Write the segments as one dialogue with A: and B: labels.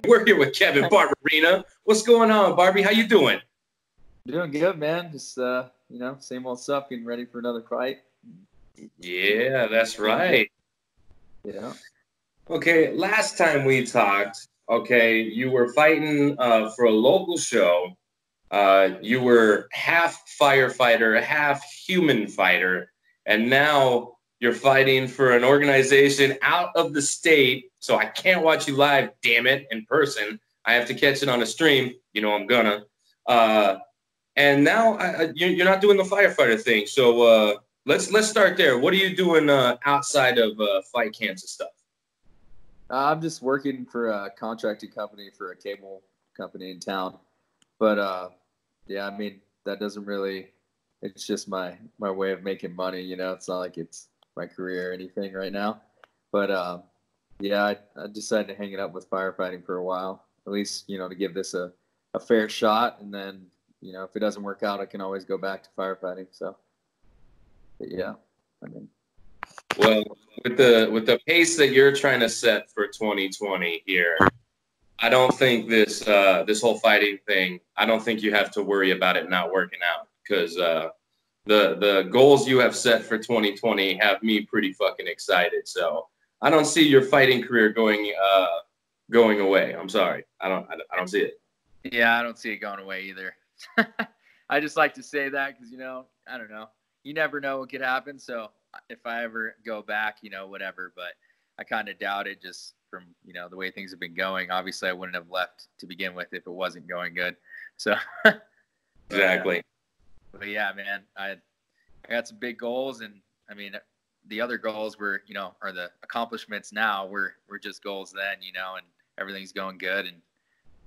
A: We're here with Kevin Barberena. What's going on, Barbie? How you doing?
B: Doing good, man. Just same old stuff. Getting ready for another fight.
A: Yeah, that's right.
B: Yeah.
A: Okay, last time we talked, okay, you were fighting for a local show. You were half firefighter, half human fighter, and now you're fighting for an organization out of the state. So I can't watch you live, damn it, in person. I have to catch it on a stream. You know I'm gonna. And now you're not doing the firefighter thing. So let's start there. What are you doing outside of fight camps and stuff?
B: I'm just working for a contracting company for a cable company in town. But yeah, I mean, that doesn't really, it's just my way of making money, you know. It's not like it's my career or anything right now. But yeah, I decided to hang it up with firefighting for a while, at least, you know, to give this a fair shot. And then, you know, if it doesn't work out, I can always go back to firefighting. So, but yeah, I mean.
A: Well, with the pace that you're trying to set for 2020 here, I don't think this whole fighting thing, I don't think you have to worry about it not working out, because the goals you have set for 2020 have me pretty fucking excited. So I don't see your fighting career going away. I'm sorry, I don't see it.
B: Yeah, I don't see it going away either. I just like to say that because, you know, I don't know. You never know what could happen. So if I ever go back, you know, whatever. But I kind of doubt it just from, you know, the way things have been going. Obviously, I wouldn't have left to begin with if it wasn't going good. So
A: Exactly.
B: But yeah, man, I got some big goals. And, I mean, the other goals were, you know, are the accomplishments now. We're just goals then, you know, and everything's going good and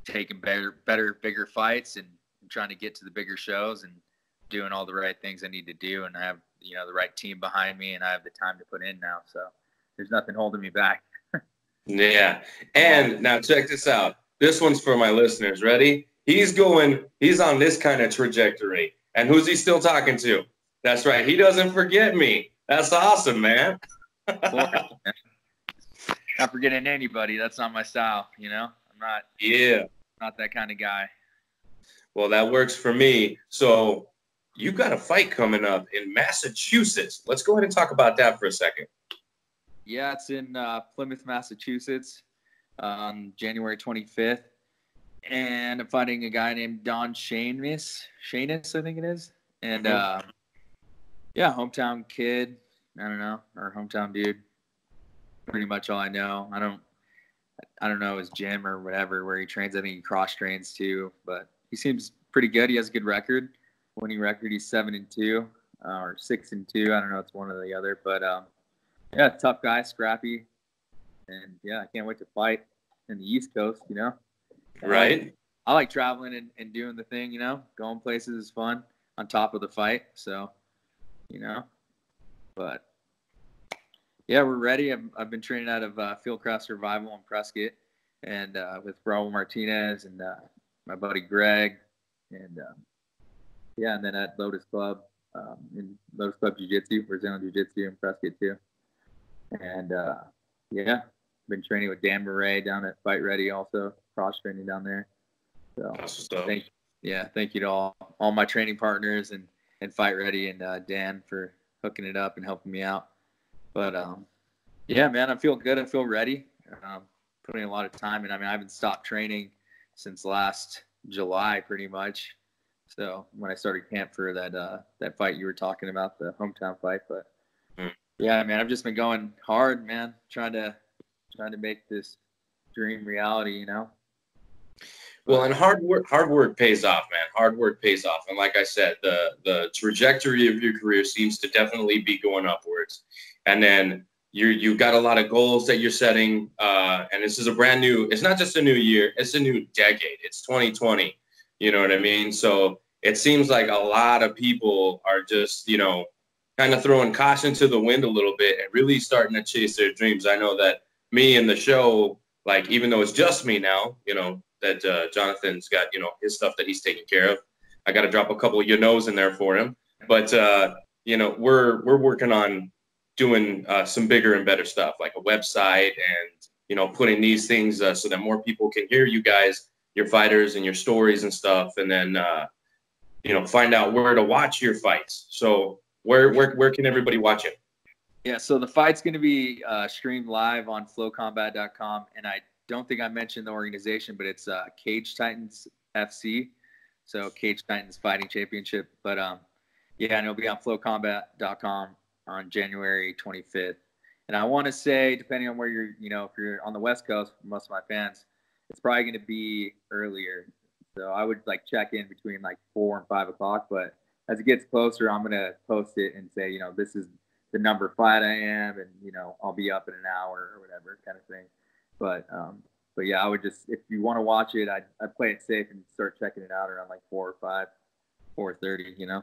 B: taking better, bigger fights and trying to get to the bigger shows and doing all the right things I need to do. And I have, you know, the right team behind me and I have the time to put in now. So there's nothing holding me back.
A: Yeah. And now check this out. This one's for my listeners. Ready? He's on this kind of trajectory. And who's he still talking to? That's right. He doesn't forget me. That's awesome, man.
B: Not forgetting anybody. That's not my style, you know? Not that kind of guy.
A: Well, that works for me. So you got a fight coming up in Massachusetts. Let's go ahead and talk about that for a second.
B: Yeah, it's in Plymouth, Massachusetts on January 25th. And I'm fighting a guy named Shainis, I think it is. And yeah, hometown kid. I don't know, or hometown dude. Pretty much all I know. I don't know his gym or whatever where he trains. I think he cross trains too, but he seems pretty good. He has a good record. Winning record. He's 7-2 or 6-2. I don't know. It's one or the other, but yeah, tough guy, scrappy, and yeah, I can't wait to fight in the East Coast. You know,
A: right?
B: I like traveling and doing the thing. You know, going places is fun on top of the fight. So, you know, but. Yeah, we're ready. I've been training out of Fieldcraft Survival in Prescott, and with Raul Martinez and my buddy Greg, and yeah, and then at Lotus Club in Lotus Club Jiu-Jitsu, Brazilian Jiu-Jitsu in Prescott too. And yeah, been training with Dan Murray down at Fight Ready, also cross training down there. So thank you to all my training partners and Fight Ready and Dan for hooking it up and helping me out. But, yeah, man, I feel good. I feel ready. Putting a lot of time in. I mean, I haven't stopped training since last July pretty much. So when I started camp for that fight you were talking about, the hometown fight. But, yeah, man, I've just been going hard, man, trying to make this dream reality, you know.
A: Well, and hard work pays off, man. Hard work pays off. And like I said, the trajectory of your career seems to definitely be going upwards. And then you've got a lot of goals that you're setting. And this is it's not just a new year, it's a new decade. It's 2020. You know what I mean? So it seems like a lot of people are just, you know, kind of throwing caution to the wind a little bit and really starting to chase their dreams. I know that me and the show, like, even though it's just me now, you know, that Jonathan's got, you know, his stuff that he's taking care of. I got to drop a couple of know-nos in there for him. But, you know, we're working on doing some bigger and better stuff, like a website and, putting these things so that more people can hear you guys, your fighters, and your stories and stuff, and then find out where to watch your fights. So where can everybody watch it?
B: Yeah, so the fight's going to be streamed live on flowcombat.com, and I don't think I mentioned the organization, but it's Cage Titans FC, so Cage Titans Fighting Championship. But and it'll be on flowcombat.com on January 25th. And I want to say, depending on where you're, if you're on the West Coast, for most of my fans, it's probably going to be earlier. So I would check in between 4 and 5 o'clock. But as it gets closer, I'm going to post it and say, this is the number fight I am, and I'll be up in an hour or whatever kind of thing. But yeah, I would just, if you want to watch it, I'd play it safe and start checking it out around 4 or 5, 4:30.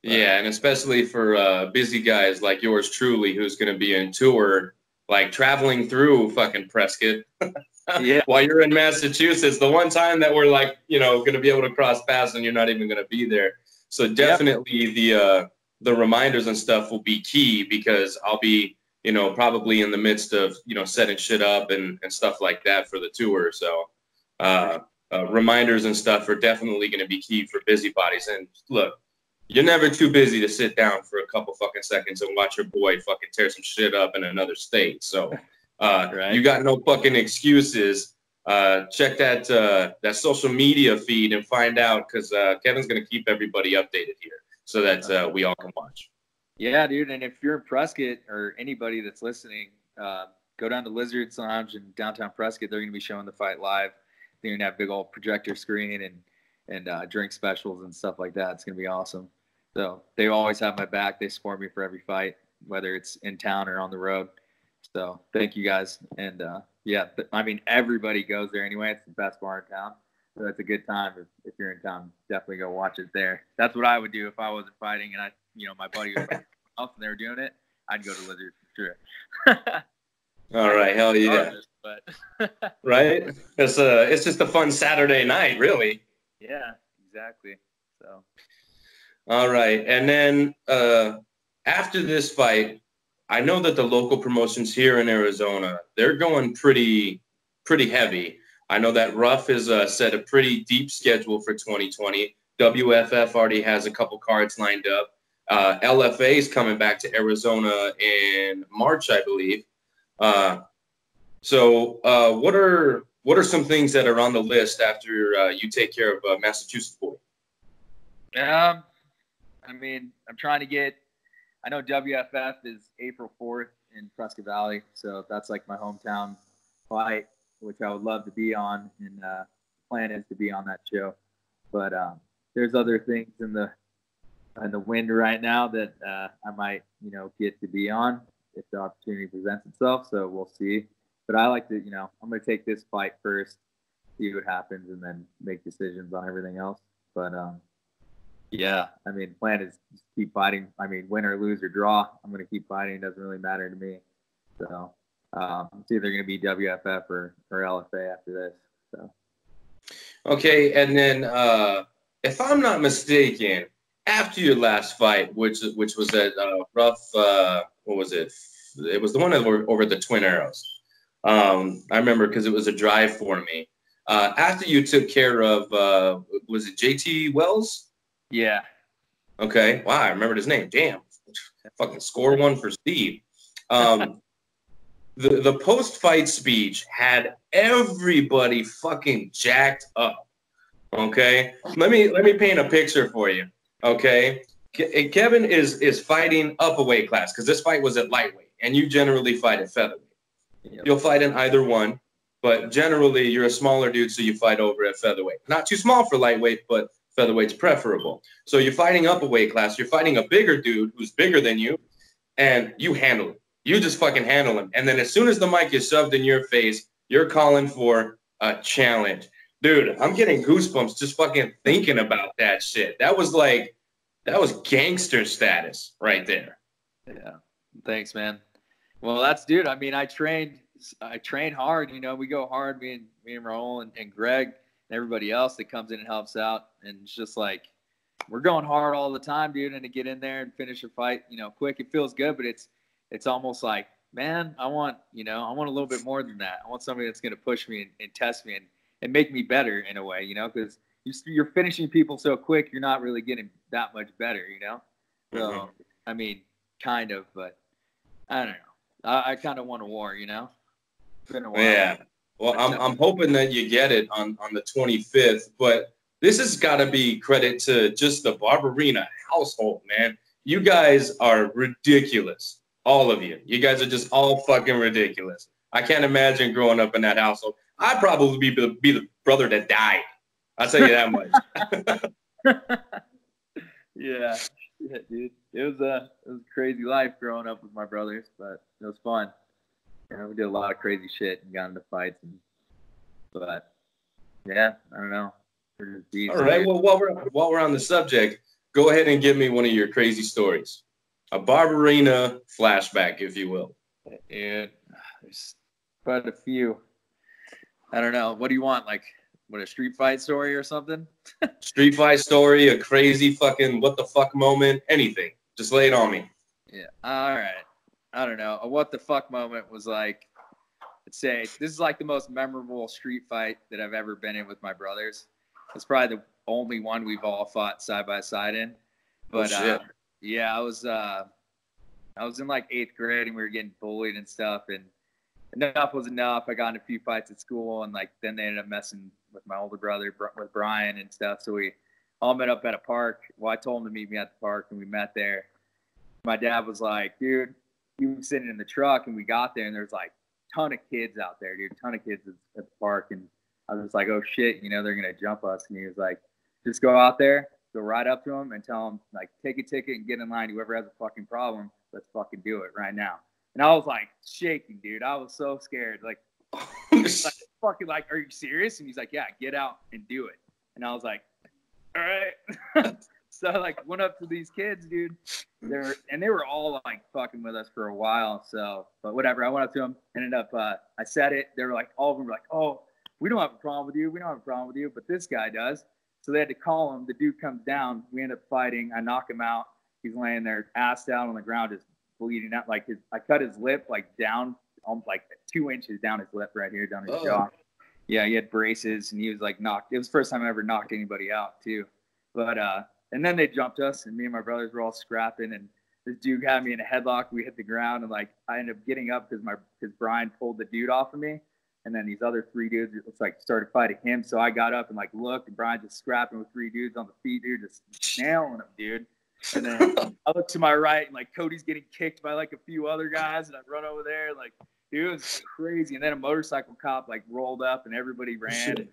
A: Yeah, and especially for busy guys like yours truly, who's going to be in tour, traveling through fucking Prescott
B: yeah.
A: while you're in Massachusetts, the one time that we're going to be able to cross paths and you're not even going to be there. So definitely the reminders and stuff will be key, because I'll be, probably in the midst of, setting shit up and stuff like that for the tour. So reminders and stuff are definitely going to be key for busybodies. And look, you're never too busy to sit down for a couple fucking seconds and watch your boy fucking tear some shit up in another state. So
B: right.
A: You got no fucking excuses. Check that social media feed and find out, because Kevin's going to keep everybody updated here so that we all can watch.
B: Yeah, dude. And if you're in Prescott, or anybody that's listening, go down to Lizard's Lounge in downtown Prescott. They're going to be showing the fight live. They're going to have big old projector screen and drink specials and stuff like that. It's going to be awesome. So they always have my back. They support me for every fight, whether it's in town or on the road. So thank you guys. And everybody goes there anyway. It's the best bar in town. So it's a good time. If you're in town, definitely go watch it there. That's what I would do if I wasn't fighting and my buddy was and they were doing it. I'd go to Lizard for sure.
A: All right, hell yeah.
B: But
A: right? It's just a fun Saturday night, really.
B: Yeah, exactly. So.
A: All right, and then after this fight, I know that the local promotions here in Arizona, they're going pretty heavy. I know that Ruff has set a pretty deep schedule for 2020. WFF already has a couple cards lined up. LFA is coming back to Arizona in March, I believe. So what are some things that are on the list after you take care of Massachusetts boy?
B: I'm trying to get. I know WFF is April 4th in Prescott Valley, so that's my hometown fight, which I would love to be on, and the plan is to be on that show. But there's other things in the wind right now that I might get to be on if the opportunity presents itself. So we'll see. But I like to I'm going to take this fight first, see what happens, and then make decisions on everything else. But yeah, the plan is just keep fighting. Win or lose or draw, I'm going to keep fighting. It doesn't really matter to me. So it's either going to be WFF or LFA after this. So.
A: Okay, and then if I'm not mistaken, after your last fight, which was at Ruff, what was it? It was the one over the Twin Arrows. I remember because it was a drive for me. After you took care of, was it JT Wells?
B: Yeah.
A: Okay. Wow, I remembered his name. Damn. Fucking score one for Steve. The post-fight speech had everybody fucking jacked up. Okay. Let me paint a picture for you. Okay. Kevin is fighting up a weight class because this fight was at lightweight, and you generally fight at featherweight. Yep. You'll fight in either one, but generally you're a smaller dude, so you fight over at featherweight. Not too small for lightweight, but featherweight's preferable. So you're fighting up a weight class. You're fighting a bigger dude who's bigger than you, and you handle him. You just fucking handle him. And then as soon as the mic is shoved in your face, you're calling for a challenge. Dude, I'm getting goosebumps just fucking thinking about that shit. That was gangster status right there.
B: Yeah. Thanks, man. Well, that's, dude, I trained hard. We go hard, me and Raul and Greg and everybody else that comes in and helps out. And it's just we're going hard all the time, dude. And to get in there and finish a fight, quick, it feels good, but it's almost like man, I want a little bit more than that. I want somebody that's going to push me and test me and make me better in a way, because you're finishing people so quick, you're not really getting that much better, So,
A: Mm-hmm.
B: I mean, kind of, but I don't know. I kind of want a war, It's been a while.
A: Yeah. Well, I'm hoping that you get it on the 25th, but this has got to be credit to just the Barberena household, man. You guys are ridiculous. All of you. You guys are just all fucking ridiculous. I can't imagine growing up in that household. I'd probably be the brother that died. I'll tell you that much.
B: Yeah, dude. It was a crazy life growing up with my brothers, but it was fun. We did a lot of crazy shit and got into fights, but yeah, I don't know.
A: All right. Well, while we're on the subject, go ahead and give me one of your crazy stories, a Barberena flashback, if you will.
B: Yeah, there's quite a few. I don't know. What do you want? Like, what, a street fight story or something?
A: Street fight story, a crazy fucking what the fuck moment, anything. Just lay it on me.
B: Yeah. All right. I don't know. A what the fuck moment was like, let's say, this is like the most memorable street fight that I've ever been in with my brothers. It's probably the only one we've all fought side by side in. But yeah, I was in like 8th grade and we were getting bullied and stuff, and enough was enough. I got in a few fights at school, and like then they ended up messing with my older brother, with Brian and stuff. So we all met up at a park. Well, I told him to meet me at the park, and we met there. My dad was like, dude, he was sitting in the truck, and we got there, and there's like a ton of kids out there, dude, ton of kids at the park. And I was like, oh shit, they're going to jump us. And he was like, just go out there, go right up to them and tell them, like, take a ticket and get in line. Whoever has a fucking problem, let's fucking do it right now. And I was like shaking, dude. I was so scared. Like fucking like, are you serious? And he's like, yeah, get out and do it. And I was like, all right. So I like went up to these kids, dude. They were all like fucking with us for a while. So, but whatever. I went up to them, ended up, I said it. They were like, all of them were like, oh, we don't have a problem with you. We don't have a problem with you, but this guy does. So they had to call him. The dude comes down. We end up fighting. I knock him out. He's laying there, ass down on the ground, just bleeding out. Like I cut his lip like down, almost like 2 inches down his lip right here, down his jaw. Yeah, he had braces, and he was like knocked. It was the first time I ever knocked anybody out too. But and then they jumped us, and me and my brothers were all scrapping, and this dude had me in a headlock. We hit the ground, and like I ended up getting up because Brian pulled the dude off of me. And then these other 3 dudes, it's like started fighting him. So I got up and like looked, and Brian just scrapping with 3 dudes on the feet, dude, just nailing him, dude. And then I look to my right, and like Cody's getting kicked by like a few other guys, and I run over there, and like, dude, it was crazy. And then a motorcycle cop like rolled up, and everybody ran.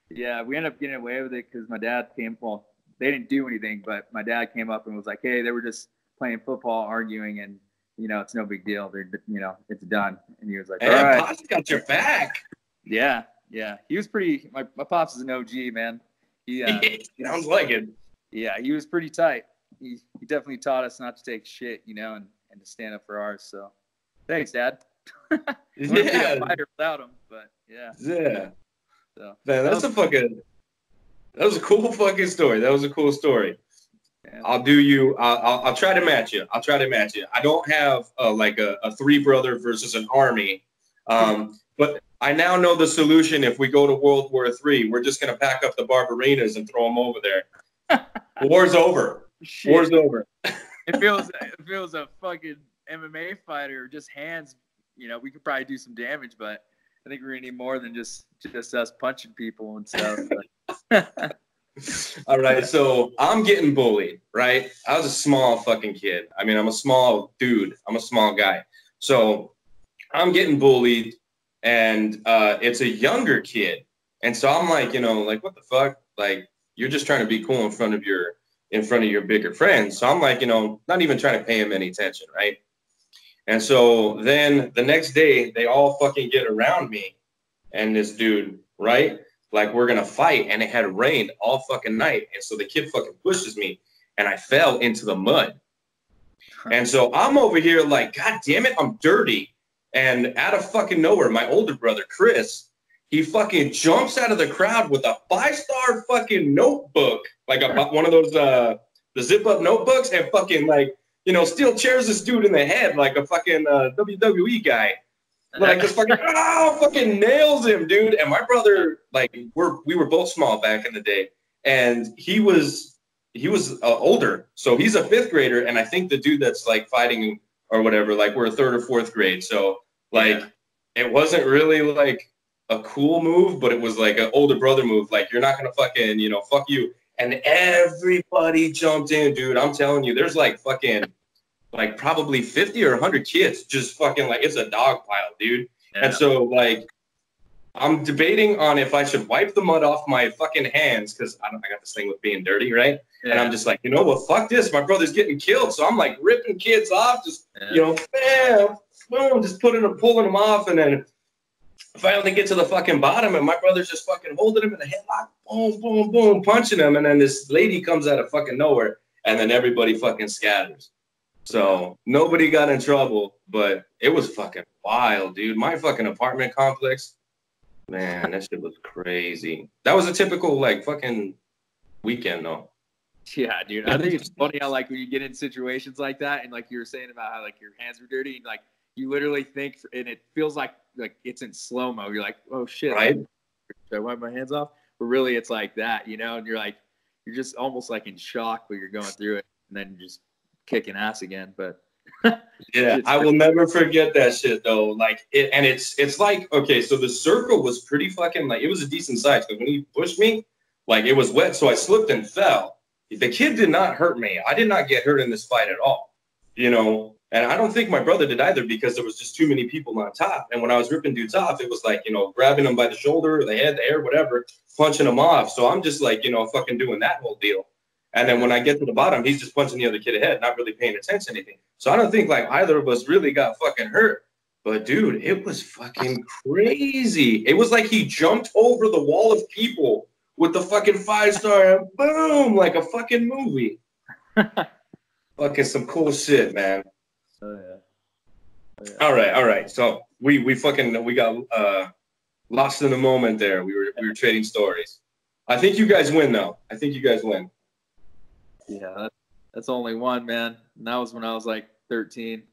B: Yeah, we ended up getting away with it because my dad came. Well, they didn't do anything, but my dad came up and was like, "Hey, they were just playing football, arguing, and it's no big deal. They're, it's done." And he was like, "All right,
A: Pops got your back."
B: Yeah. He was pretty. My pops is an OG, man. He
A: sounds like it.
B: Yeah, he was pretty tight. He definitely taught us not to take shit, and to stand up for ours. So, thanks, Dad.
A: Yeah,
B: be a fighter without him, but yeah.
A: Yeah.
B: So
A: man, that was a cool fucking story. That was a cool story. Yeah. I'll try to match you. I don't have like a 3 brother versus an army. But I now know the solution. If we go to World War III, we're just going to pack up the Barberenas and throw them over there. War's over.
B: Shit.
A: War's over.
B: If it was a fucking MMA fighter or just hands, we could probably do some damage, but I think we're going to need more than just us punching people and stuff.
A: All right, so I'm getting bullied, right? I was a small fucking kid. I mean, I'm a small dude. I'm a small guy. So I'm getting bullied, and it's a younger kid. And so I'm like, like, what the fuck? Like, you're just trying to be cool in front of your bigger friends. So I'm like, not even trying to pay him any attention, right? And so then the next day, they all fucking get around me and this dude, right? Like, we're going to fight, and it had rained all fucking night. And so the kid fucking pushes me, and I fell into the mud. And so I'm over here like, God damn it, I'm dirty. And out of fucking nowhere, my older brother, Chris, he fucking jumps out of the crowd with a 5-star fucking notebook, like one of those the zip-up notebooks, and fucking, like, steel chairs this dude in the head like a fucking WWE guy. Like just fucking nails him, dude. And my brother, like, we were both small back in the day, and he was older, so he's a 5th grader, and I think the dude that's like fighting or whatever, like we're a 3rd or 4th grade, so like it wasn't really like a cool move, but it was like an older brother move. Like you're not gonna fucking fuck you, and everybody jumped in, dude. I'm telling you, there's like fucking. Like probably 50 or 100 kids just fucking like it's a dog pile, dude. Yeah. And so like I'm debating on if I should wipe the mud off my fucking hands because I got this thing with being dirty, right? Yeah. And I'm just like, fuck this. My brother's getting killed, so I'm like ripping kids off, just bam, boom, just pulling them off, and then finally get to the fucking bottom, and my brother's just fucking holding him in the headlock, boom, boom, boom, punching him, and then this lady comes out of fucking nowhere, and then everybody fucking scatters. So nobody got in trouble, but it was fucking wild, dude. My fucking apartment complex, man, that shit was crazy. That was a typical like fucking weekend, though.
B: Yeah, dude. I think it's funny how like when you get in situations like that, and like you were saying about how like your hands were dirty, and like you literally think, and it feels like it's in slow mo. You're like, oh shit,
A: right?
B: Should I wipe my hands off? But really, it's like that, and you're just almost like in shock when you're going through it, and then you're just kicking ass again. But
A: yeah, I will never forget that shit though. Like it's like, okay, so the circle was pretty fucking like, it was a decent size because when he pushed me, like it was wet, so I slipped and fell. The kid did not hurt me. I did not get hurt in this fight at all, and I don't think my brother did either because there was just too many people on top. And when I was ripping dudes off, it was like, grabbing them by the shoulder, the head, the hair, whatever, punching them off. So I'm just like, fucking doing that whole deal. And then when I get to the bottom, he's just punching the other kid ahead, not really paying attention to anything. So I don't think like either of us really got fucking hurt. But dude, it was fucking crazy. It was like he jumped over the wall of people with the fucking 5-star and boom, like a fucking movie. Fucking some cool shit, man.
B: Oh yeah.
A: All right. So we got lost in the moment there. We were trading stories. I think you guys win though.
B: Yeah, that's only one, man. And that was when I was like 13.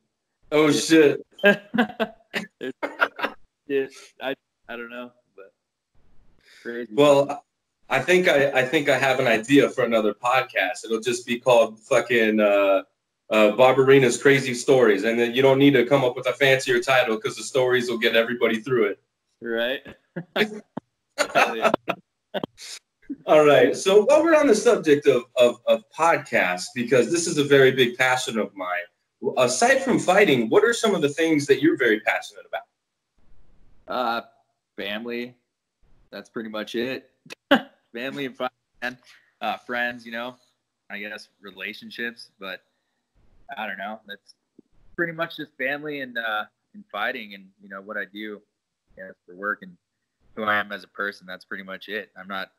A: Oh shit.
B: I don't know, but crazy.
A: Well, I think I have an idea for another podcast. It'll just be called fucking Barberena's Crazy Stories, and then you don't need to come up with a fancier title because the stories will get everybody through it.
B: Right.
A: Yeah. All right. So while we're on the subject of podcasts, because this is a very big passion of mine, aside from fighting, what are some of the things that you're very passionate about?
B: Family. That's pretty much it. Family and fighting, friends, I guess relationships, but I don't know. That's pretty much just family and fighting and, what I do for work and who I am as a person. That's pretty much it. I'm not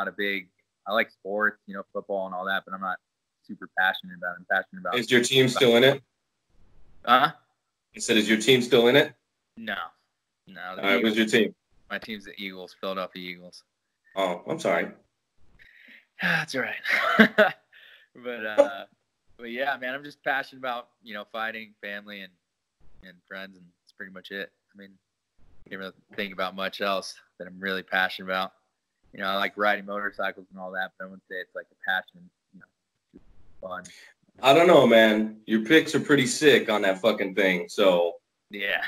B: a big, I like sports, football and all that, but I'm not super passionate about it. I'm passionate about.
A: Is your team still in it?
B: I
A: said, is your team still in it?
B: No.
A: All right, who's your team?
B: My team's the Eagles, Philadelphia Eagles.
A: Oh, I'm sorry.
B: That's all right. But yeah, man, I'm just passionate about, fighting, family, and friends, and that's pretty much it. I mean, I can't really think about much else that I'm really passionate about. I like riding motorcycles and all that, but I wouldn't say it's like a passion, it's fun.
A: I don't know, man. Your pics are pretty sick on that fucking thing. So
B: yeah,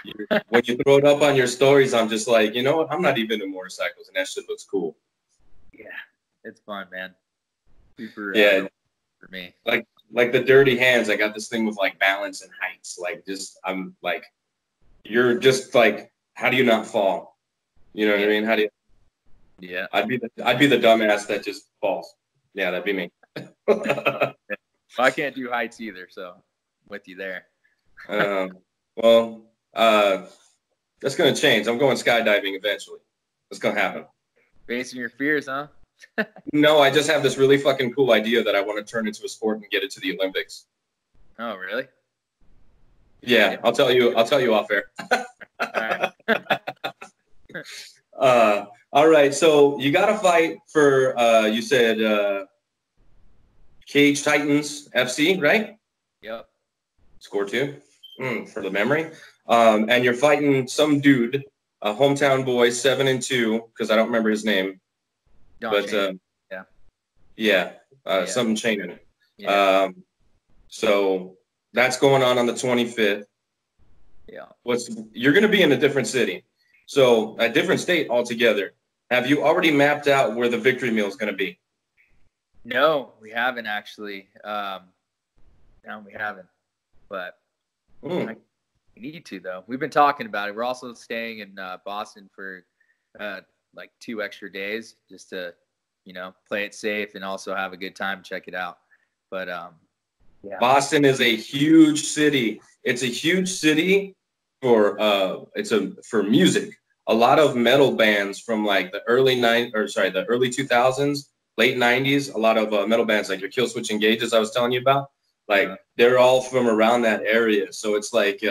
A: when you throw it up on your stories, I'm just like, you know what? I'm not even into motorcycles, and that shit looks cool.
B: Yeah, it's fun, man. Super.
A: Yeah.
B: For me.
A: Like the dirty hands, I got this thing with like balance and heights. Like I'm like, you're just like, how do you not fall? You know what I mean? How do you?
B: Yeah.
A: I'd be the dumbass that just falls. Yeah, that'd be me.
B: Well, I can't do heights either, so with you there.
A: Well, that's gonna change. I'm going skydiving eventually. It's gonna happen.
B: Facing your fears, huh?
A: No, I just have this really fucking cool idea that I want to turn into a sport and get it to the Olympics.
B: Oh, really?
A: Yeah, I'll tell you off air.
B: All right.
A: All right. So you got to fight for, you said Cage Titans FC, right?
B: Yep.
A: Score 2 for the memory. And you're fighting some dude, a hometown boy, 7-2, because I don't remember his name. But something Shainis.
B: Yeah.
A: So that's going on the 25th.
B: Yeah.
A: You're going to be in a different city, so a different state altogether. Have you already mapped out where the victory meal is going to be?
B: No, we haven't actually. No, we haven't. But we need to, though. We've been talking about it. We're also staying in Boston for like 2 extra days just to, play it safe and also have a good time, check it out. But yeah.
A: Boston is a huge city. It's a huge city for music. A lot of metal bands from like the early 2000s, late 90s. A lot of metal bands like your Killswitch Engages I was telling you about. They're all from around that area. So it's like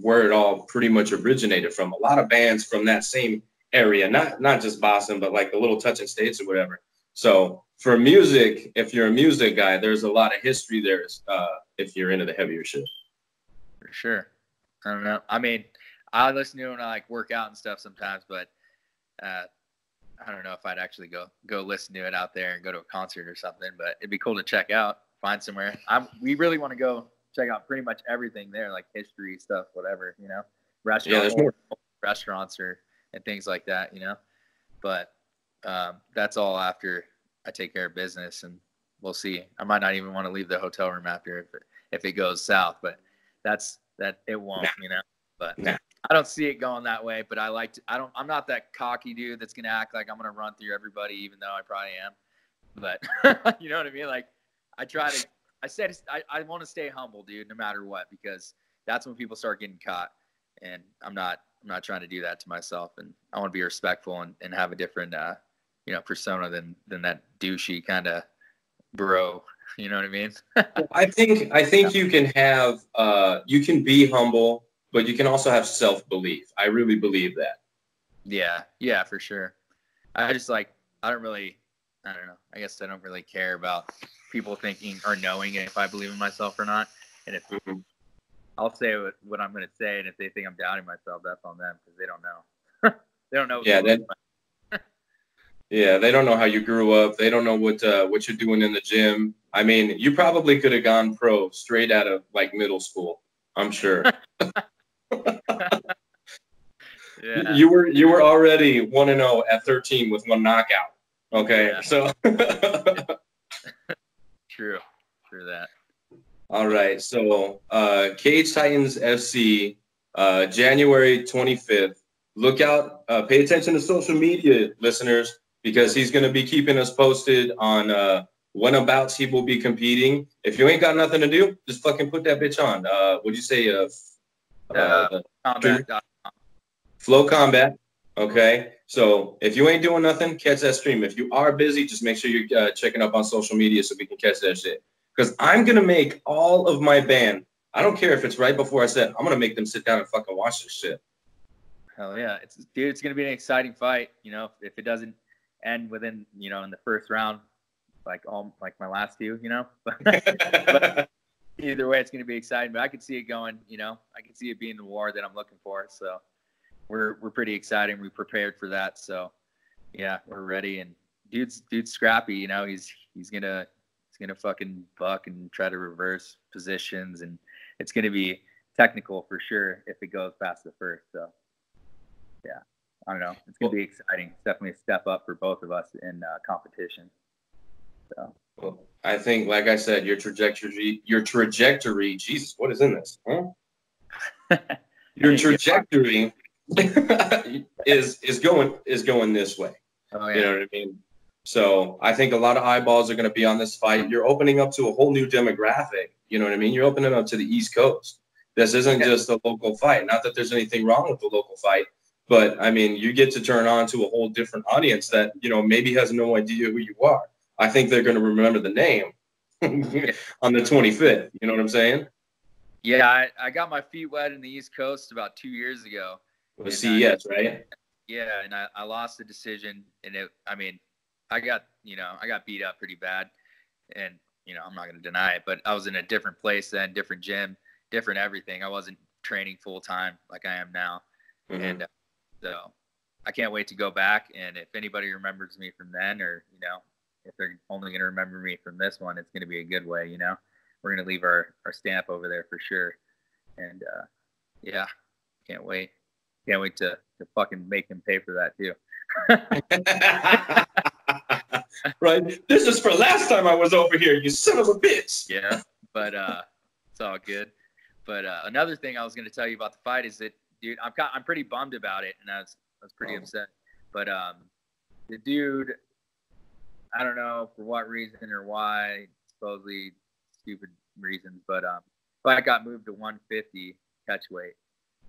A: where it all pretty much originated from. A lot of bands from that same area, not just Boston, but like the little touching states or whatever. So for music, if you're a music guy, there's a lot of history there if you're into the heavier shit.
B: For sure. I don't know. I mean, I listen to it when I like work out and stuff sometimes, but I don't know if I'd actually go listen to it out there and go to a concert or something, but it'd be cool to check out, find somewhere. We really want to go check out pretty much everything there, like history stuff, whatever, restaurants and things like that, but that's all after I take care of business, and we'll see. I might not even want to leave the hotel room after if it goes south, but it won't, but I don't see it going that way, but I'm not that cocky dude that's going to act like I'm going to run through everybody, even though I probably am. But you know what I mean? Like I want to stay humble, dude, no matter what, because that's when people start getting caught. And I'm not trying to do that to myself. And I want to be respectful and have a different, persona than that douchey kind of bro. You know what I mean?
A: I think you can have, you can be humble, but you can also have self-belief. I really believe that.
B: Yeah, for sure. I don't know. I guess I don't really care about people thinking or knowing if I believe in myself or not. And if I'll say what I'm going to say, and if they think I'm doubting myself, that's on them because they don't know. They don't know.
A: Yeah, they don't know how you grew up. They don't know what you're doing in the gym. I mean, you probably could have gone pro straight out of like middle school. I'm sure.
B: Yeah.
A: You were already 1-0 at 13 with 1 knockout. Okay,
B: yeah.
A: So.
B: True that.
A: All right, so Cage Titans FC, January 25th. Look out, pay attention to social media, listeners, because he's going to be keeping us posted on whenabouts he will be competing. If you ain't got nothing to do, just fucking put that bitch on. What'd you say?
B: Combat.com.
A: Flow Combat. Okay, so if you ain't doing nothing, catch that stream. If you are busy, just make sure you're checking up on social media so we can catch that shit. Because I'm going to make all of my band, I don't care if it's right before I said, I'm going to make them sit down and fucking watch this shit.
B: Hell yeah. It's going to be an exciting fight. If it doesn't end within, in the first round, like my last two, but either way, it's going to be exciting, but I could see it going, I could see it being the war that I'm looking for. So we're pretty excited. We prepared for that. So yeah, we're ready. And dude's scrappy, he's going to fucking buck and try to reverse positions, and it's going to be technical for sure if it goes past the first. So yeah, I don't know. It's going to be exciting. It's definitely a step up for both of us in competition. So.
A: Well, I think, like I said, your trajectory, Jesus, what is in this? Huh? Your trajectory is going this way.
B: Oh, yeah.
A: You know what I mean? So I think a lot of eyeballs are going to be on this fight. You're opening up to a whole new demographic. You know what I mean? You're opening up to the East Coast. This isn't just a local fight. Not that there's anything wrong with the local fight, but I mean, you get to turn on to a whole different audience that, maybe has no idea who you are. I think they're going to remember the name on the 25th. You know what I'm saying?
B: Yeah, I got my feet wet in the East Coast about 2 years ago.
A: With CES, right?
B: Yeah, and I lost the decision, and I got beat up pretty bad, and you know, I'm not going to deny it, but I was in a different place then, different gym, different everything. I wasn't training full time like I am now.
A: Mm-hmm.
B: And so I can't wait to go back. And if anybody remembers me from then, or, you know, if they're only going to remember me from this one, it's going to be a good way, you know. We're going to leave our stamp over there for sure. And yeah, can't wait. Can't wait to fucking make him pay for that too.
A: Right. This is for last time I was over here, you son of a bitch.
B: Yeah, but it's all good. But another thing I was going to tell you about the fight is that, dude, I'm pretty bummed about it, and I was pretty upset. But the dude, I don't know for what reason or why, supposedly stupid reasons, but fight got moved to 150 catch weight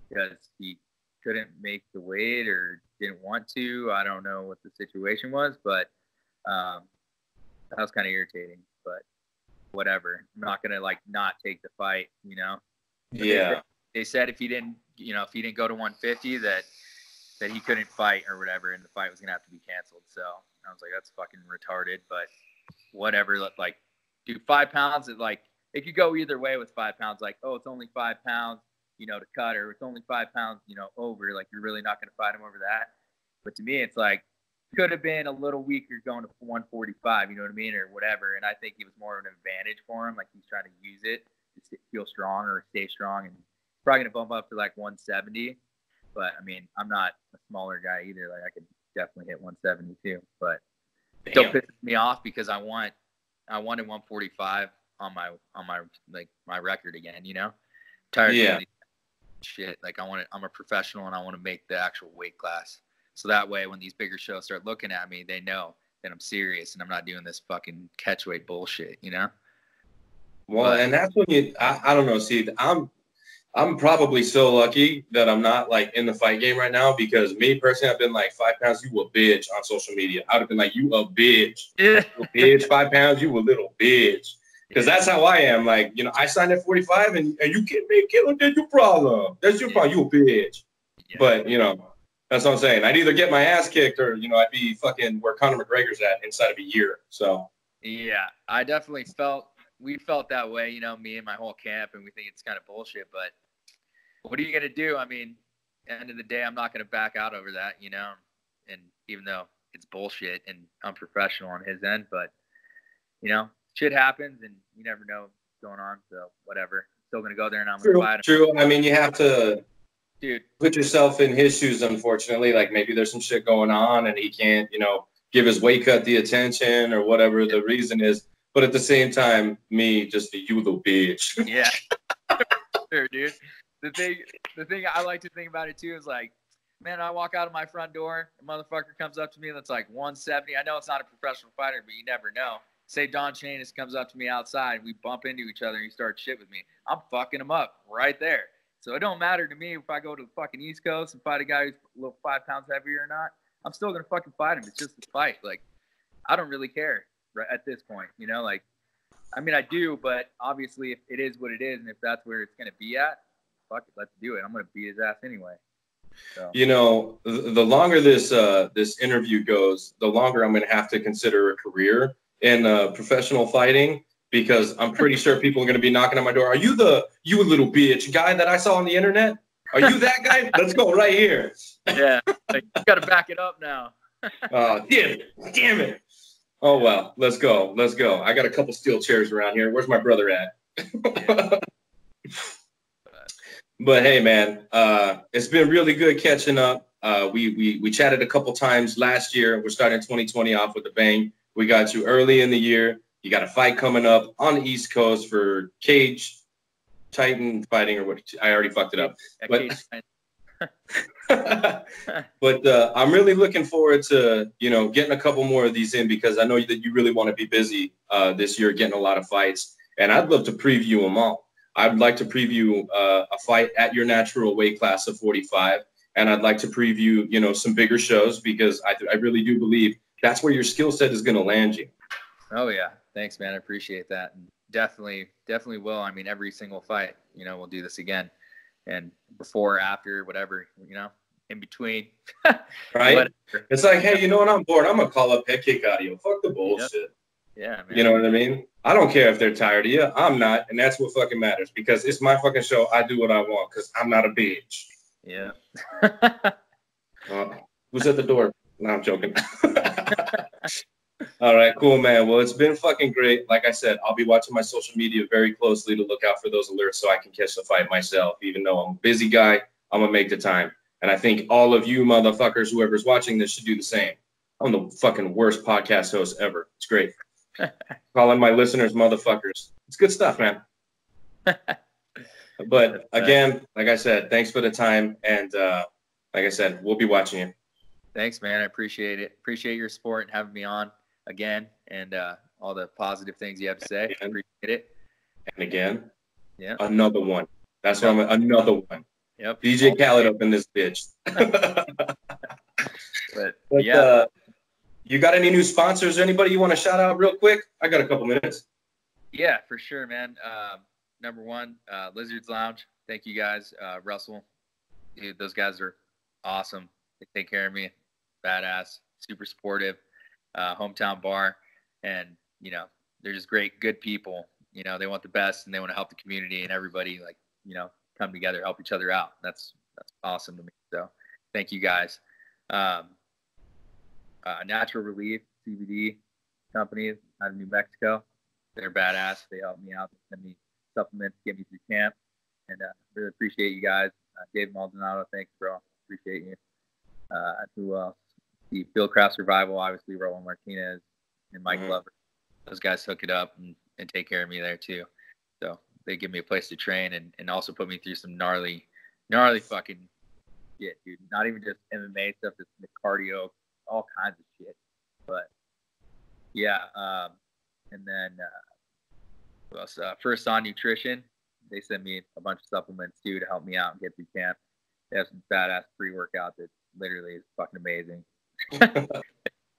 B: because he couldn't make the weight or didn't want to. I don't know what the situation was, but that was kind of irritating. But whatever, I'm not gonna like not take the fight, you know. But
A: yeah.
B: They said if he didn't go to 150 that he couldn't fight or whatever, and the fight was gonna have to be canceled. So I was like, that's fucking retarded. But whatever. Like, dude, 5 pounds. It could go either way with 5 pounds. Like, oh, it's only 5 pounds, you know, to cut, or it's only 5 pounds, you know, over. Like, you're really not gonna fight him over that. But to me, it's like, could have been a little weaker going to 145, you know what I mean, or whatever. And I think it was more of an advantage for him. Like, he's trying to use it to feel strong or stay strong, and probably gonna bump up to like 170. But I mean, I'm not a smaller guy either. Like, I could definitely hit 170 too. But it still pisses me off because I wanted 145 on my like my record again. You know, I'm tired of doing shit. Like, I'm a professional and I want to make the actual weight class. So that way, when these bigger shows start looking at me, they know that I'm serious and I'm not doing this fucking catchweight bullshit, you know?
A: Well, and that's when I don't know. See, I'm probably so lucky that I'm not like in the fight game right now, because me personally, I've been like 5 pounds, you a bitch on social media. I'd have been like, you a bitch.
B: Yeah.
A: You a bitch, 5 pounds, you a little bitch. Because that's how I am. Like, you know, I signed at 45 and you can't make it. That's your problem. That's your problem. You a bitch. Yeah. But, you know, that's what I'm saying. I'd either get my ass kicked or, you know, I'd be fucking where Conor McGregor's at inside of a year. So.
B: Yeah, I definitely we felt that way, you know, me and my whole camp, and we think it's kind of bullshit. But what are you going to do? I mean, at the end of the day, I'm not going to back out over that, you know, and even though it's bullshit and unprofessional on his end, but, you know, shit happens and you never know what's going on. So whatever. Still going to go there and I'm going to fight him.
A: True. I mean, you have to put
B: dude,
A: yourself in his shoes, unfortunately. Like, maybe there's some shit going on and he can't, you know, give his weight cut the attention or whatever the reason is. But at the same time, me, just you little bitch.
B: Yeah. Sure, dude. The thing I like to think about it too is like, man, I walk out of my front door, a motherfucker comes up to me that's like 170. I know it's not a professional fighter, but you never know. Say Don Shainis comes up to me outside, we bump into each other and he starts shit with me. I'm fucking him up right there. So it don't matter to me if I go to the fucking East Coast and fight a guy who's a little 5 pounds heavier or not. I'm still going to fucking fight him. It's just a fight. Like, I don't really care right at this point, you know? Like, I mean, I do, but obviously if it is what it is and if that's where it's going to be at, fuck it, let's do it. I'm going to beat his ass anyway. So.
A: You know, the longer this interview goes, the longer I'm going to have to consider a career in professional fighting, because I'm pretty sure people are going to be knocking on my door. Are you you little bitch guy that I saw on the internet? Are you that guy? Let's go right here.
B: Yeah, like, you got to back it up now.
A: Damn it. Oh, well, let's go. I got a couple steel chairs around here. Where's my brother at?
B: Yeah.
A: But hey, man, it's been really good catching up. We chatted a couple times last year. We're starting 2020 off with a bang. We got you early in the year. You got a fight coming up on the East Coast for Cage Titan fighting, or what? I already fucked it up. But I'm really looking forward to, you know, getting a couple more of these in, because I know that you really want to be busy this year, getting a lot of fights, and I'd love to preview them all. I'd like to preview a fight at your natural weight class of 45, and I'd like to preview, you know, some bigger shows, because I really do believe that's where your skill set is going to land you.
B: Oh yeah, thanks, man. I appreciate that, and definitely will. I mean, every single fight, you know, we'll do this again, and before, after, whatever, you know, in between.
A: Right? Whatever. It's like, hey, you know what? I'm bored. I'm gonna call up HeadKick Audio. Fuck the bullshit.
B: Yeah, man.
A: You know what I mean? I don't care if they're tired of you. I'm not, and that's what fucking matters because it's my fucking show. I do what I want because I'm not a bitch.
B: Yeah.
A: Who's at the door? No, I'm joking. All right, cool, man. Well, it's been fucking great. Like I said, I'll be watching my social media very closely to look out for those alerts so I can catch the fight myself. Even though I'm a busy guy, I'm going to make the time. And I think all of you motherfuckers, whoever's watching this, should do the same. I'm the fucking worst podcast host ever. It's great. Calling my listeners motherfuckers. It's good stuff, man. But again, like I said, thanks for the time. And like I said, we'll be watching you.
B: Thanks, man. I appreciate it. Appreciate your support and having me on again and all the positive things you have to say. Appreciate it.
A: And again,
B: yeah,
A: another one. That's what another one.
B: Yep.
A: DJ Khaled up in this bitch.
B: but yeah.
A: You got any new sponsors or anybody you want to shout out real quick? I got a couple minutes.
B: Yeah, for sure, man. Number one, Lizards Lounge. Thank you guys. Russell, dude, those guys are awesome. They take care of me. Badass, super supportive. Hometown bar. And, you know, they're just great, good people. You know, they want the best and they want to help the community and everybody, like, you know, come together, help each other out. That's awesome to me. So thank you guys. Natural Relief CBD company out of New Mexico. They're badass. They help me out. They send me supplements to get me through camp. And really appreciate you guys. Dave Maldonado, thanks, bro. Appreciate you. Who else? The Fieldcraft Survival, obviously, Roland Martinez and Mike Glover. Those guys hook it up and take care of me there, too. So they give me a place to train and also put me through some gnarly fucking shit, dude. Not even just MMA stuff, just the cardio, all kinds of shit. But yeah, and then who else? First On Nutrition, they send me a bunch of supplements too to help me out and get through camp. They have some badass pre-workout that literally is fucking amazing. It's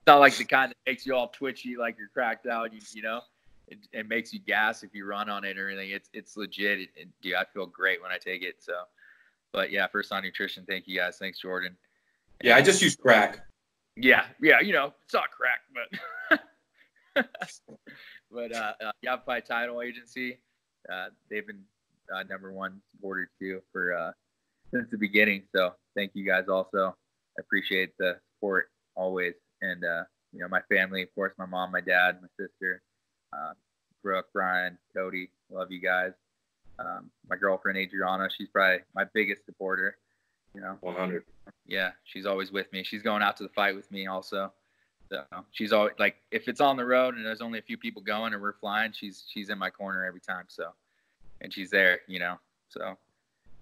B: not like the kind that makes you all twitchy like you're cracked out. You know, it makes you gas if you run on it or anything. It's legit. Dude, I feel great when I take it. So, but yeah, First On Nutrition. Thank you guys. Thanks, Jordan.
A: Yeah, I just use crack.
B: Yeah, you know, it's not crack, but but Yavapai Title Agency, they've been number one supporter too for since the beginning. So thank you guys also. I appreciate the support always, and you know, my family, of course, my mom, my dad, my sister, Brooke, Brian, Cody, love you guys. My girlfriend Adriana, she's probably my biggest supporter. You know,
A: 100.
B: Yeah, she's always with me. She's going out to the fight with me also. So she's always like, if it's on the road and there's only a few people going or we're flying, she's in my corner every time. So, and she's there, you know. So,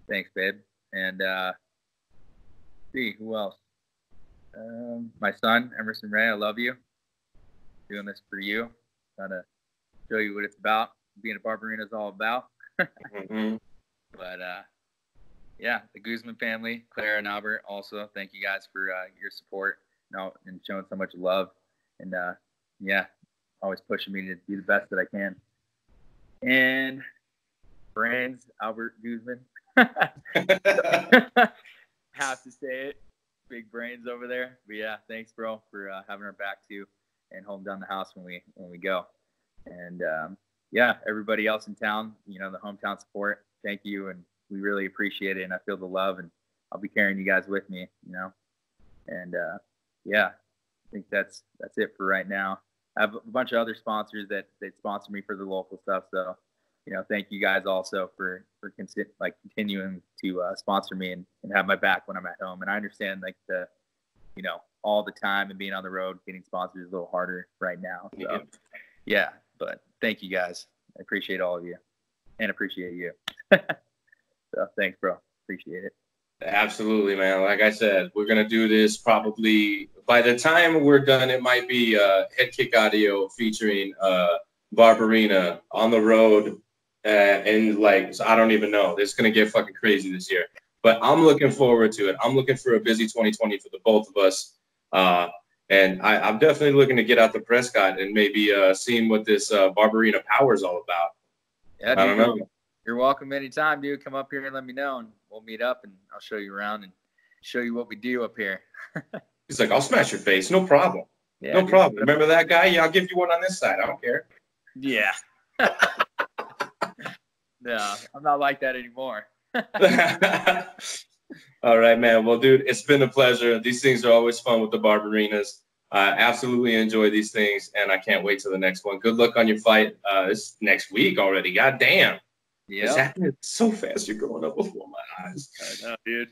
B: thanks, babe. And see who else? My son Emerson Ray, I love you. Doing this for you, trying to show you what it's about. Being a Barberena is all about. But yeah, the Guzman family, Clara and Albert, also thank you guys for your support, and showing so much love, and yeah, always pushing me to be the best that I can. And Brains, Albert Guzman, have to say it, big brains over there. But yeah, thanks, bro, for having our back too, and holding down the house when we go. And yeah, everybody else in town, you know, the hometown support, thank you, and we really appreciate it, and I feel the love, and I'll be carrying you guys with me, you know. And yeah, I think that's it for right now. I have a bunch of other sponsors that sponsor me for the local stuff, so you know, thank you guys also for continuing to sponsor me and have my back when I'm at home. And I understand you know, all the time and being on the road, getting sponsors is a little harder right now. So yeah, but thank you guys. I appreciate all of you and appreciate you. So thanks, bro. Appreciate it.
A: Absolutely, man. Like I said, we're going to do this probably by the time we're done. It might be HeadKick audio featuring Barberena on the road. And like, so I don't even know. It's going to get fucking crazy this year. But I'm looking forward to it. I'm looking for a busy 2020 for the both of us. And I'm definitely looking to get out to Prescott and maybe seeing what this Barberena power is all about.
B: Yeah, dude,
A: I don't know.
B: You're welcome anytime, dude. Come up here and let me know, and we'll meet up, and I'll show you around and show you what we do up here.
A: He's like, I'll smash your face. No problem.
B: Yeah,
A: No
B: dude.
A: problem. Remember that guy? Yeah, I'll give you one on this side. I don't care.
B: Yeah. No, I'm not like that anymore.
A: All right, man. Well, dude, it's been a pleasure. These things are always fun with the Barberenas. I absolutely enjoy these things, and I can't wait till the next one. Good luck on your fight. It's next week already. God damn. It's
B: Yeah.
A: happening so fast. You're growing up before my eyes.
B: I know, dude.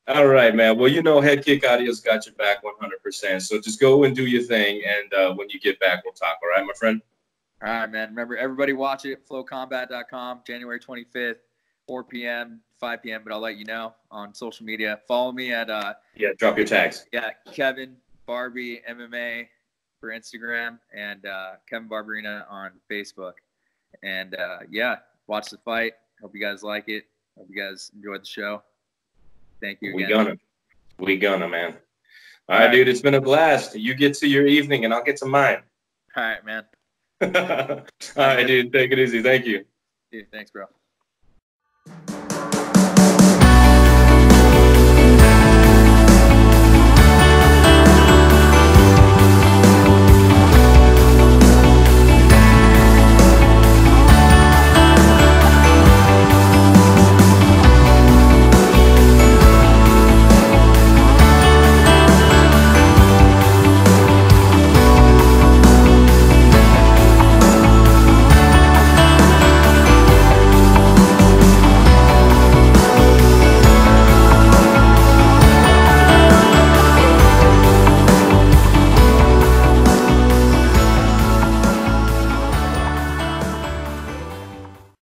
A: All right, man. Well, you know, HeadKick Audio's got your back 100%. So just go and do your thing, and when you get back, we'll talk. All right, my friend?
B: All right, man. Remember, everybody watch it. flowcombat.com, January 25th, 4 p.m., 5 p.m., but I'll let you know on social media. Follow me at
A: Yeah, drop your tags.
B: Yeah, Kevin Barbie MMA for Instagram, and Kevin Barberena on Facebook. And yeah, watch the fight. Hope you guys like it. Hope you guys enjoyed the show. Thank you again.
A: We gonna, man. All right, dude. It's been a blast. You get to your evening, and I'll get to mine.
B: All right, man.
A: All right, dude. Take it easy. Thank you.
B: Dude, thanks, bro.